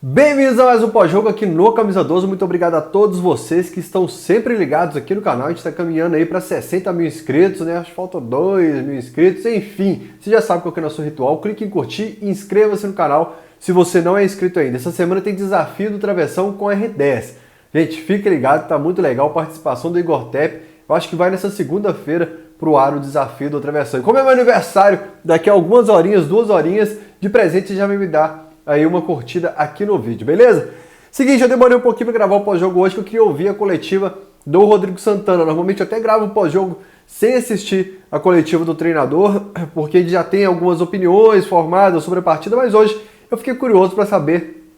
Bem-vindos a mais um pós-jogo aqui no Camisa 12. Muito obrigado a todos vocês que estão sempre ligados aqui no canal. A gente está caminhando aí para 60 mil inscritos, né? Acho que faltam 2 mil inscritos. Enfim, você já sabe qual que é o nosso ritual. Clique em curtir e inscreva-se no canal se você não é inscrito ainda. Essa semana tem desafio do Travessão com R10. Gente, fique ligado, tá muito legal a participação do Igor Tepe. Eu acho que vai nessa segunda-feira pro ar o desafio do Travessão. E como é meu aniversário, daqui a algumas horinhas, 2 horinhas, de presente já vai me dar aí uma curtida aqui no vídeo, beleza? Seguinte, eu demorei um pouquinho para gravar o pós-jogo hoje, que eu queria ouvir a coletiva do Rodrigo Santana. Normalmente eu até gravo o pós-jogo sem assistir a coletiva do treinador, porque ele já tem algumas opiniões formadas sobre a partida, mas hoje eu fiquei curioso para saber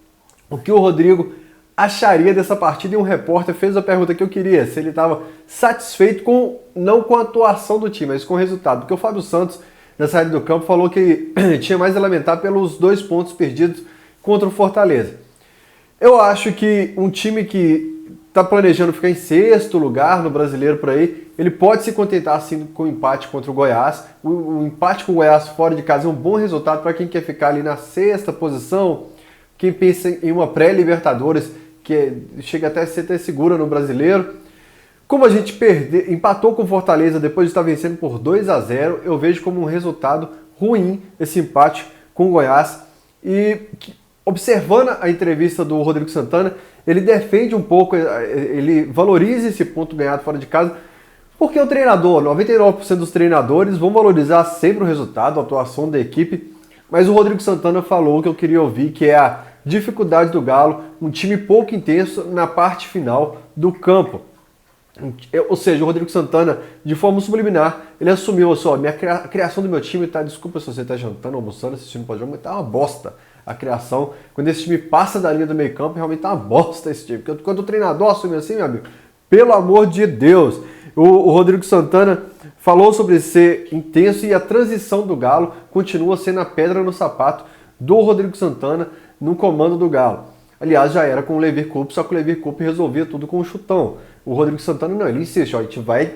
o que o Rodrigo acharia dessa partida, e um repórter fez a pergunta que eu queria, se ele estava satisfeito não com a atuação do time, mas com o resultado, porque o Fábio Santos, na saída do campo, falou que tinha mais a lamentar pelos 2 pontos perdidos contra o Fortaleza. Eu acho que um time que está planejando ficar em 6º lugar no Brasileiro por aí, ele pode se contentar assim com o empate contra o Goiás. O empate com o Goiás fora de casa é um bom resultado para quem quer ficar ali na 6ª posição, quem pensa em uma pré-Libertadores, que chega até a ser até segura no Brasileiro. Como a gente empatou com o Fortaleza depois de estar vencendo por 2-0, eu vejo como um resultado ruim esse empate com o Goiás. E observando a entrevista do Rodrigo Santana, ele defende um pouco, ele valoriza esse ponto ganhado fora de casa, porque o treinador, 99% dos treinadores vão valorizar sempre o resultado, a atuação da equipe, mas o Rodrigo Santana falou o que eu queria ouvir, que é a dificuldade do Galo, um time pouco intenso na parte final do campo. Ou seja, o Rodrigo Santana, de forma subliminar, ele assumiu, a criação do meu time tá, desculpa se você está jantando, almoçando, assistindo o pós-jogo, mas tá uma bosta a criação. Quando esse time passa da linha do meio campo, realmente tá uma bosta esse time. Porque quando o treinador assume assim, meu amigo, pelo amor de Deus. O Rodrigo Santana falou sobre ser intenso e a transição do Galo continua sendo a pedra no sapato do Rodrigo Santana no comando do Galo. Aliás, já era com o Levir Coupe, só que o Levir Coupe resolvia tudo com o chutão. O Rodrigo Santana não, ele insiste, a gente vai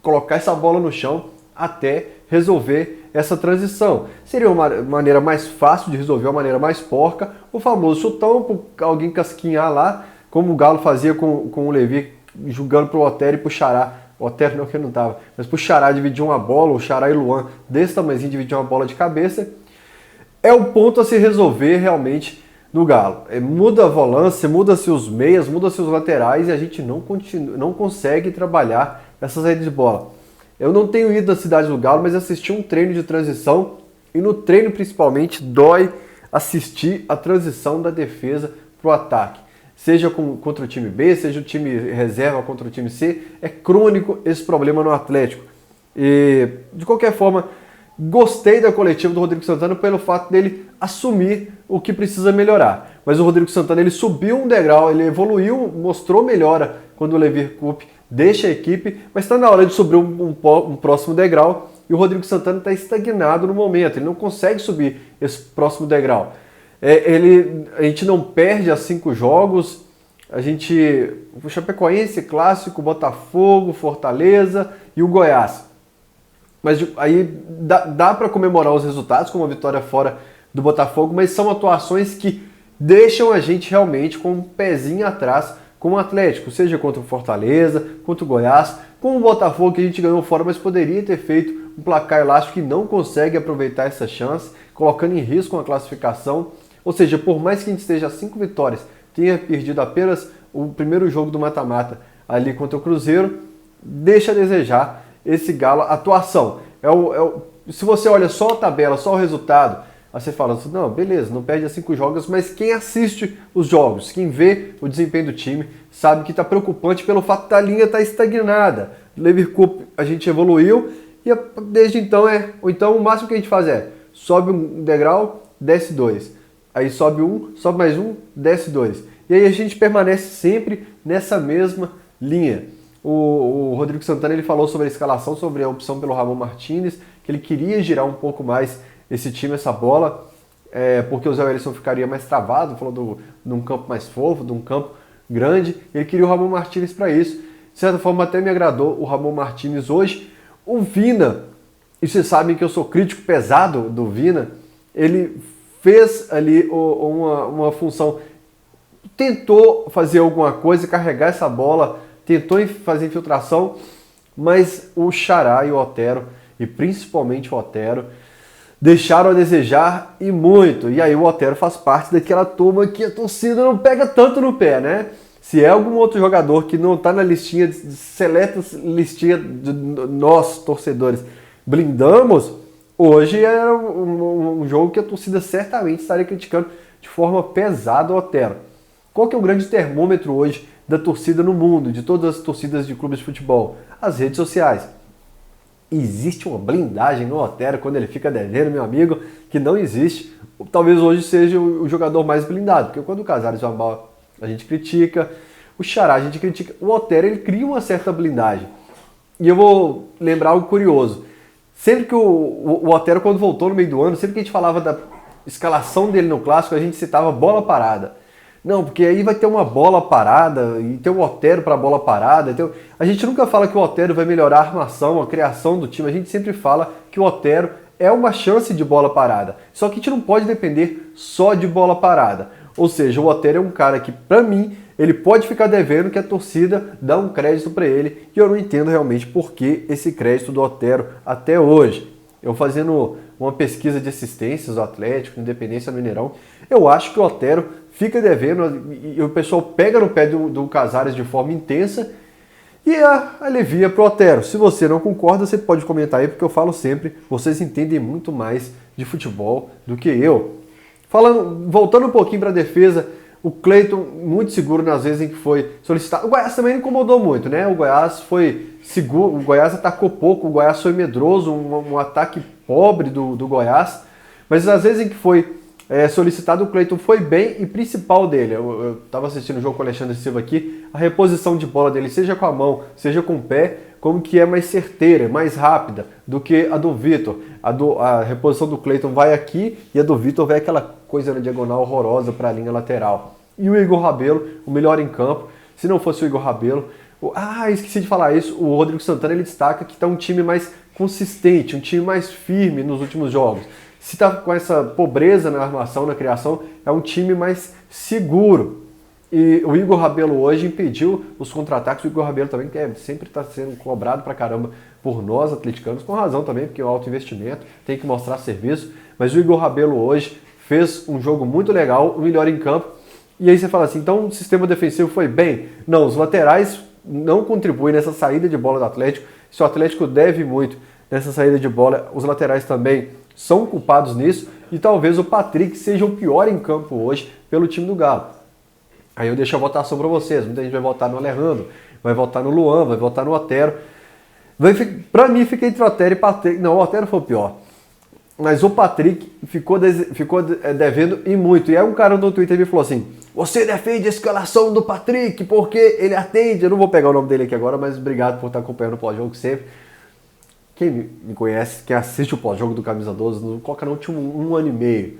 colocar essa bola no chão até resolver essa transição. Seria uma maneira mais fácil de resolver, uma maneira mais porca, o famoso chutão, para alguém casquinhar lá, como o Galo fazia com o Levir, jogando pro Otero e pro Xará. O Otero não, que ele não tava, mas pro Xará dividir uma bola, o Xará e Luan desse tamanhozinho dividir uma bola de cabeça. É o ponto a se resolver realmente no Galo. Muda a volância, muda-se os meias, muda-se os laterais e a gente não consegue trabalhar essa saída de bola. Eu não tenho ido à cidade do Galo, mas assisti um treino de transição e no treino principalmente dói assistir a transição da defesa para o ataque. Seja contra o time B, seja o time reserva contra o time C, é crônico esse problema no Atlético. E, de qualquer forma, gostei da coletiva do Rodrigo Santana pelo fato dele assumir o que precisa melhorar. Mas o Rodrigo Santana, ele subiu um degrau, ele evoluiu, mostrou melhora quando o Levir Coupe deixa a equipe, mas está na hora de subir um próximo degrau e o Rodrigo Santana está estagnado no momento, ele não consegue subir esse próximo degrau. A gente não perde a 5 jogos, o Chapecoense, Clássico, Botafogo, Fortaleza e o Goiás. Mas aí dá para comemorar os resultados com uma vitória fora do Botafogo, mas são atuações que deixam a gente realmente com um pezinho atrás com o Atlético, seja contra o Fortaleza, contra o Goiás, com o Botafogo que a gente ganhou fora, mas poderia ter feito um placar elástico e não consegue aproveitar essa chance, colocando em risco a classificação. Ou seja, por mais que a gente esteja a 5 vitórias, tenha perdido apenas o primeiro jogo do mata-mata ali contra o Cruzeiro, deixa a desejar esse Galo, atuação. Se você olha só a tabela, só o resultado, aí você fala assim, não, beleza, não perde as 5 jogos, mas quem assiste os jogos, quem vê o desempenho do time, sabe que está preocupante pelo fato da linha estar estagnada. Levir Coupe a gente evoluiu e desde então o máximo que a gente faz sobe um degrau, desce 2. Aí sobe mais um, desce 2. E aí a gente permanece sempre nessa mesma linha. O Rodrigo Santana ele falou sobre a escalação, sobre a opção pelo Ramon Martinez, que ele queria girar um pouco mais esse time, essa bola, porque o Zé Wellison ficaria mais travado, falou de um campo mais fofo, de um campo grande, ele queria o Ramon Martinez para isso. De certa forma até me agradou o Ramon Martinez hoje. O Vina, e vocês sabem que eu sou crítico pesado do Vina, ele fez ali uma função tentou fazer alguma coisa, carregar essa bola, tentou fazer infiltração, mas o Xará e o Otero, e principalmente o Otero, deixaram a desejar e muito. E aí o Otero faz parte daquela turma que a torcida não pega tanto no pé, né? Se é algum outro jogador que não está na listinha, seleta listinha de nós, torcedores, blindamos, hoje era um jogo que a torcida certamente estaria criticando de forma pesada o Otero. Qual que é o grande termômetro hoje da torcida no mundo, de todas as torcidas de clubes de futebol? As redes sociais. Existe uma blindagem no Otero quando ele fica devendo, meu amigo, que não existe. Talvez hoje seja o jogador mais blindado, porque quando o Casares vai mal, a gente critica, o Xará a gente critica, o Otero ele cria uma certa blindagem. E eu vou lembrar algo curioso. Sempre que o Otero, quando voltou no meio do ano, sempre que a gente falava da escalação dele no Clássico, a gente citava bola parada. Não, porque aí vai ter uma bola parada e tem o Otero para bola parada. Então, a gente nunca fala que o Otero vai melhorar a armação, a criação do time. A gente sempre fala que o Otero é uma chance de bola parada. Só que a gente não pode depender só de bola parada. Ou seja, o Otero é um cara que, para mim, ele pode ficar devendo que a torcida dá um crédito para ele. E eu não entendo realmente por que esse crédito do Otero até hoje. Eu fazendo uma pesquisa de assistências do Atlético, Independência do Mineirão, eu acho que o Otero fica devendo e o pessoal pega no pé do Casares de forma intensa e alivia para o Otero. Se você não concorda, você pode comentar aí, porque eu falo sempre, vocês entendem muito mais de futebol do que eu. Voltando um pouquinho para a defesa, o Cleiton muito seguro nas vezes em que foi solicitado. O Goiás também não incomodou muito, né? O Goiás foi seguro, o Goiás atacou pouco, o Goiás foi medroso, um ataque pobre do Goiás, mas às vezes em que foi solicitado, o Cleiton foi bem e principal dele. Eu estava assistindo o jogo com o Alexandre Silva aqui, a reposição de bola dele, seja com a mão, seja com o pé, como que é mais certeira, mais rápida do que a do Vitor. A reposição do Cleiton vai aqui e a do Vitor vai aquela coisa na diagonal horrorosa para a linha lateral. E o Igor Rabelo, o melhor em campo. Se não fosse o Igor Rabelo... esqueci de falar isso, o Rodrigo Santana ele destaca que está um time mais consistente, um time mais firme nos últimos jogos. Se está com essa pobreza na armação, na criação, é um time mais seguro. E o Igor Rabelo hoje impediu os contra-ataques. O Igor Rabelo também que sempre está sendo cobrado pra caramba por nós, atleticanos, com razão também, porque é um alto investimento, tem que mostrar serviço. Mas o Igor Rabelo hoje fez um jogo muito legal, o melhor em campo. E aí você fala assim, então o sistema defensivo foi bem? Não, os laterais não contribuem nessa saída de bola do Atlético. Se o Atlético deve muito nessa saída de bola, os laterais também são culpados nisso. E talvez o Patrick seja o pior em campo hoje pelo time do Galo. Aí eu deixo a votação para vocês. Muita gente vai votar no Alejandro, vai votar no Luan, vai votar no Otero. Para mim fica entre o Otero e Patrick. Não, o Otero foi o pior. Mas o Patrick ficou devendo e muito. E aí um cara no Twitter me falou assim, você defende a escalação do Patrick porque ele atende. Eu não vou pegar o nome dele aqui agora, mas obrigado por estar acompanhando o pós-jogo sempre. Quem me conhece, quem assiste o pós-jogo do Camisa 12, no Coca não tinha um ano e meio,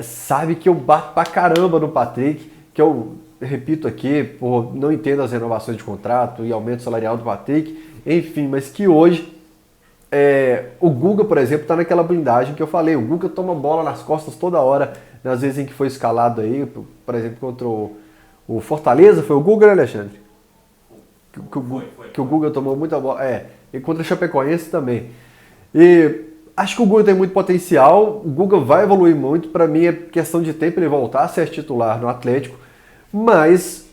sabe que eu bato pra caramba no Patrick, que eu repito aqui, não entendo as renovações de contrato e aumento salarial do Patrick, enfim, mas que hoje o Guga, por exemplo, está naquela blindagem que eu falei. O Guga toma bola nas costas toda hora, nas vezes em que foi escalado aí, por exemplo, contra o Fortaleza, foi o Guga, né, Alexandre? Que o Guga tomou muita bola. E contra o Chapecoense também. E acho que o Guga tem muito potencial, o Guga vai evoluir muito, para mim é questão de tempo ele voltar a ser titular no Atlético, mas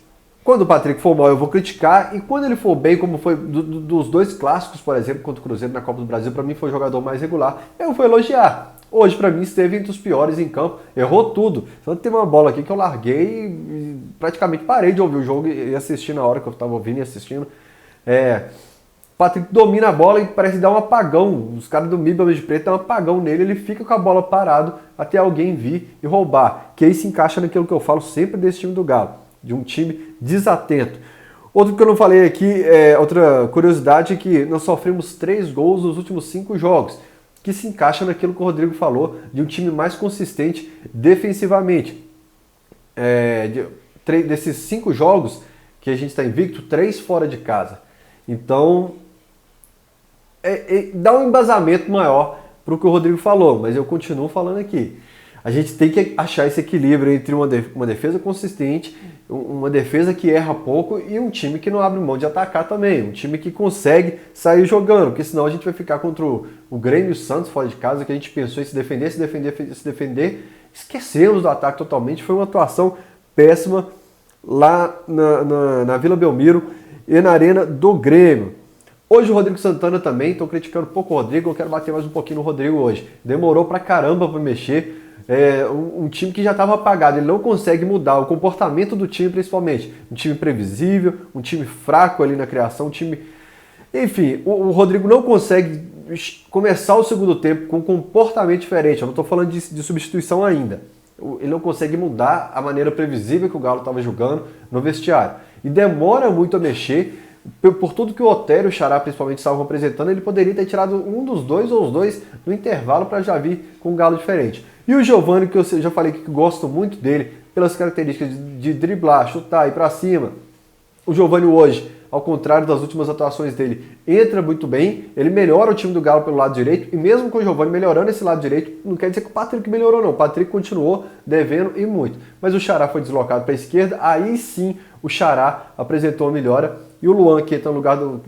quando o Patrick for mal eu vou criticar, e quando ele for bem, como foi dos dois clássicos, por exemplo, contra o Cruzeiro na Copa do Brasil, para mim foi o jogador mais regular, eu vou elogiar. Hoje, para mim, esteve entre os piores em campo, errou tudo. Só tem uma bola aqui que eu larguei e praticamente parei de ouvir o jogo e assistir na hora que eu estava ouvindo e assistindo. O Patrick domina a bola e parece dar um apagão. Os caras do Mibam de Preto dão um apagão nele, ele fica com a bola parado até alguém vir e roubar. Que aí se encaixa naquilo que eu falo sempre desse time do Galo, de um time desatento. Outro que eu não falei aqui, outra curiosidade é que nós sofremos 3 gols nos últimos 5 jogos, que se encaixa naquilo que o Rodrigo falou, de um time mais consistente defensivamente. Desses 5 jogos que a gente está invicto, 3 fora de casa. Então, dá um embasamento maior para o que o Rodrigo falou, mas eu continuo falando aqui. A gente tem que achar esse equilíbrio entre uma defesa consistente, uma defesa que erra pouco e um time que não abre mão de atacar também, um time que consegue sair jogando, porque senão a gente vai ficar contra o Grêmio e o Santos fora de casa, que a gente pensou em se defender, esquecemos do ataque totalmente, foi uma atuação péssima lá na Vila Belmiro e na Arena do Grêmio. Hoje o Rodrigo Santana também, estou criticando um pouco o Rodrigo, eu quero bater mais um pouquinho no Rodrigo hoje. Demorou pra caramba para mexer, um time que já estava apagado, ele não consegue mudar o comportamento do time principalmente. Um time previsível, um time fraco ali na criação, um time... Enfim, o Rodrigo não consegue começar o segundo tempo com um comportamento diferente, eu não estou falando de substituição ainda. Ele não consegue mudar a maneira previsível que o Galo estava jogando no vestiário. E demora muito a mexer. Por tudo que o Otero e o Xará principalmente estavam apresentando, ele poderia ter tirado um dos dois ou os dois no intervalo para já vir com um Galo diferente. E o Giovani, que eu já falei que gosto muito dele, pelas características de driblar, chutar, ir para cima. O Giovani hoje, ao contrário das últimas atuações dele, entra muito bem, ele melhora o time do Galo pelo lado direito, e mesmo com o Giovani melhorando esse lado direito, não quer dizer que o Patrick melhorou não, o Patrick continuou devendo e muito. Mas o Xará foi deslocado para a esquerda, aí sim o Xará apresentou a melhora, e o Luan, que entra no lugar o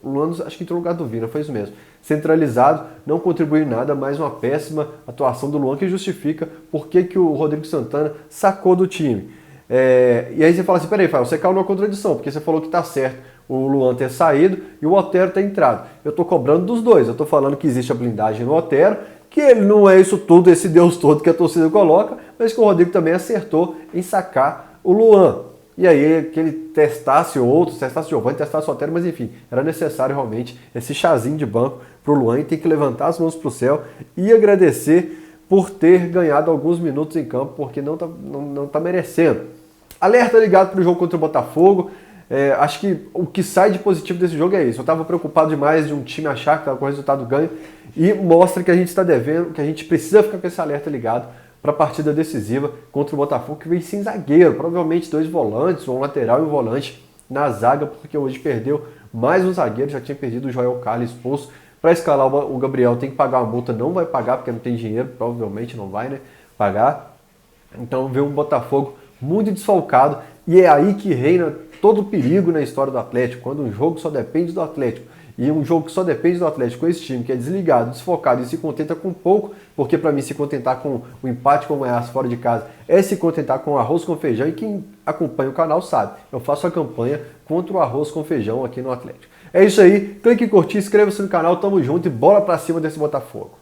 Luan, acho que entrou no lugar do Vina, foi isso mesmo. Centralizado, não contribuiu em nada, mais uma péssima atuação do Luan que justifica por que o Rodrigo Santana sacou do time. E aí você fala assim, peraí, Fábio, você caiu numa contradição, porque você falou que tá certo o Luan ter saído e o Otero ter entrado. Eu tô cobrando dos dois, eu tô falando que existe a blindagem no Otero, que ele não é isso tudo, esse Deus todo que a torcida coloca, mas que o Rodrigo também acertou em sacar o Luan. E aí que ele testasse outros, testasse o Giovani, testasse o Otero, mas enfim, era necessário realmente esse chazinho de banco pro Luan e tem que levantar as mãos pro céu e agradecer por ter ganhado alguns minutos em campo, porque não tá merecendo. Alerta ligado para o jogo contra o Botafogo. Acho que o que sai de positivo desse jogo é isso. Eu estava preocupado demais de um time achar que estava com o resultado ganho e mostra que a gente está devendo, que a gente precisa ficar com esse alerta ligado para a partida decisiva contra o Botafogo, que vem sem zagueiro, provavelmente dois volantes, um lateral e um volante na zaga, porque hoje perdeu mais um zagueiro, já tinha perdido o Joel Carlos expulso. Para escalar o Gabriel tem que pagar uma multa, não vai pagar porque não tem dinheiro, provavelmente não vai, né, pagar. Então vê um Botafogo muito desfalcado, e é aí que reina todo o perigo na história do Atlético, quando um jogo só depende do Atlético, e um jogo que só depende do Atlético com esse time que é desligado, desfocado e se contenta com pouco, porque para mim se contentar com o empate com o Goiás fora de casa é se contentar com arroz com feijão, e quem acompanha o canal sabe, eu faço a campanha contra o arroz com feijão aqui no Atlético. É isso aí, clique em curtir, inscreva-se no canal, tamo junto e bora pra cima desse Botafogo.